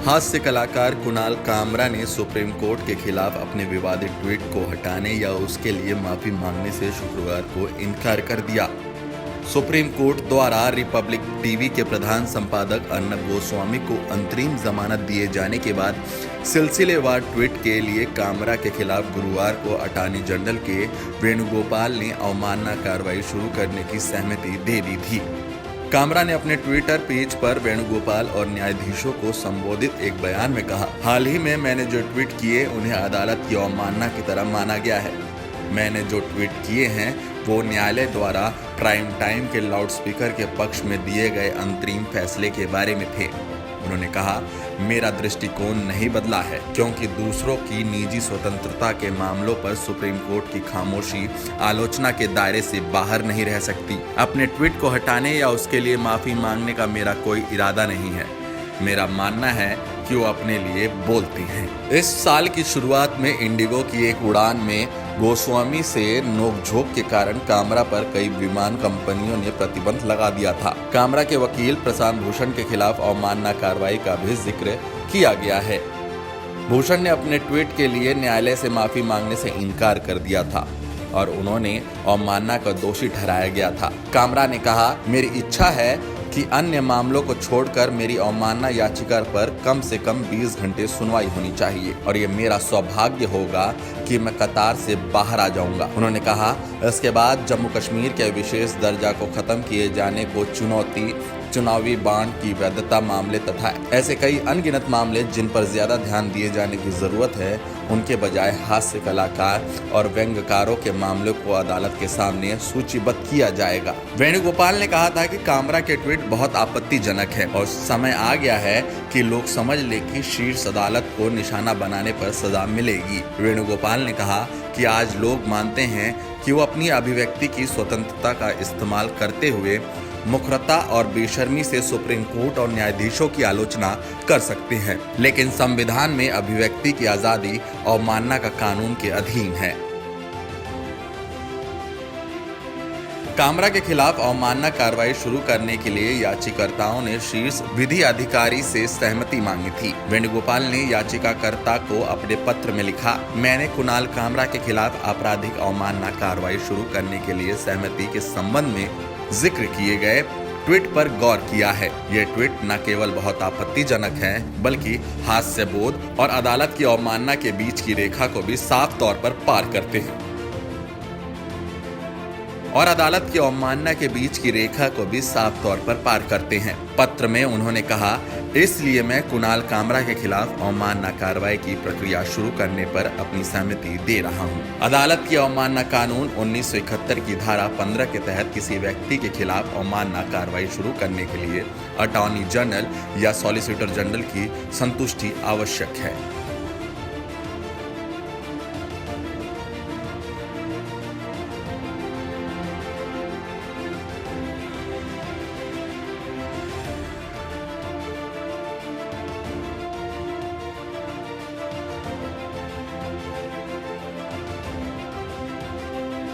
हास्य कलाकार कुणाल कामरा ने सुप्रीम कोर्ट के खिलाफ अपने विवादित ट्वीट को हटाने या उसके लिए माफी मांगने से शुक्रवार को इनकार कर दिया। सुप्रीम कोर्ट द्वारा रिपब्लिक टीवी के प्रधान संपादक अर्नब गोस्वामी को अंतरिम जमानत दिए जाने के बाद सिलसिलेवार ट्वीट के लिए कामरा के खिलाफ गुरुवार को अटॉर्नी जनरल के वेणुगोपाल ने अवमानना कार्रवाई शुरू करने की सहमति दे दी थी। कामरा ने अपने ट्विटर पेज पर वेणुगोपाल और न्यायाधीशों को संबोधित एक बयान में कहा, हाल ही में मैंने जो ट्वीट किए उन्हें अदालत की अवमानना की तरह माना गया है। मैंने जो ट्वीट किए हैं वो न्यायालय द्वारा प्राइम टाइम के लाउडस्पीकर के पक्ष में दिए गए अंतरिम फैसले के बारे में थे। उन्होंने कहा, मेरा दृष्टिकोण नहीं बदला है क्योंकि दूसरों की निजी स्वतंत्रता के मामलों पर सुप्रीम कोर्ट की खामोशी आलोचना के दायरे से बाहर नहीं रह सकती। अपने ट्वीट को हटाने या उसके लिए माफी मांगने का मेरा कोई इरादा नहीं है। मेरा मानना है कि वो अपने लिए बोलती हैं। इस साल की शुरुआत में इंडिगो की एक उड़ान में गोस्वामी से नोकझोंक के कारण कामरा पर कई विमान कंपनियों ने प्रतिबंध लगा दिया था। कामरा के वकील प्रशांत भूषण के खिलाफ अवमानना कार्रवाई का भी जिक्र किया गया है। भूषण ने अपने ट्वीट के लिए न्यायालय से माफी मांगने से इनकार कर दिया था और उन्होंने अवमानना का दोषी ठहराया गया था। कामरा ने कहा, मेरी इच्छा है कि अन्य मामलों को छोड़कर मेरी अवमानना याचिका पर कम से कम 20 घंटे सुनवाई होनी चाहिए और ये मेरा सौभाग्य होगा कि मैं कतार से बाहर आ जाऊंगा। उन्होंने कहा, इसके बाद जम्मू कश्मीर के विशेष दर्जा को खत्म किए जाने को चुनौती, चुनावी बॉन्ड की वैधता मामले तथा ऐसे कई अनगिनत मामले जिन पर ज्यादा ध्यान दिए जाने की जरूरत है, उनके बजाय हास्य कलाकार और व्यंग्यकारों के मामलों को अदालत के सामने सूचीबद्ध किया जाएगा। वेणुगोपाल ने कहा था कि कामरा के ट्वीट बहुत आपत्तिजनक है और समय आ गया है कि लोग समझ ले कि शीर्ष अदालत को निशाना बनाने पर सजा मिलेगी। वेणुगोपाल ने कहा कि आज लोग मानते हैं कि वो अपनी अभिव्यक्ति की स्वतंत्रता का इस्तेमाल करते हुए मुखरता और बेशर्मी से सुप्रीम कोर्ट और न्यायाधीशों की आलोचना कर सकते हैं, लेकिन संविधान में अभिव्यक्ति की आजादी अवमानना का कानून के अधीन है। कामरा के खिलाफ अवमानना कार्रवाई शुरू करने के लिए याचिकाकर्ताओं ने शीर्ष विधि अधिकारी से सहमति मांगी थी। वेणुगोपाल ने याचिकाकर्ता को अपने पत्र में लिखा, मैंने कुणाल कामरा के खिलाफ आपराधिक अवमानना कार्रवाई शुरू करने के लिए सहमति के संबंध में जिक्र किए गए ट्वीट पर गौर किया है। ये ट्वीट न केवल बहुत आपत्तिजनक है बल्कि हास्यबोध और अदालत की अवमानना के बीच की रेखा को भी साफ तौर पर पार करते हैं पत्र में उन्होंने कहा, इसलिए मैं कुणाल कामरा के खिलाफ अवमानना कार्रवाई की प्रक्रिया शुरू करने पर अपनी सहमति दे रहा हूं। अदालत की अवमानना कानून 1971 की धारा 15 के तहत किसी व्यक्ति के खिलाफ अवमानना कार्रवाई शुरू करने के लिए अटॉर्नी जनरल या सॉलिसिटर जनरल की संतुष्टि आवश्यक है।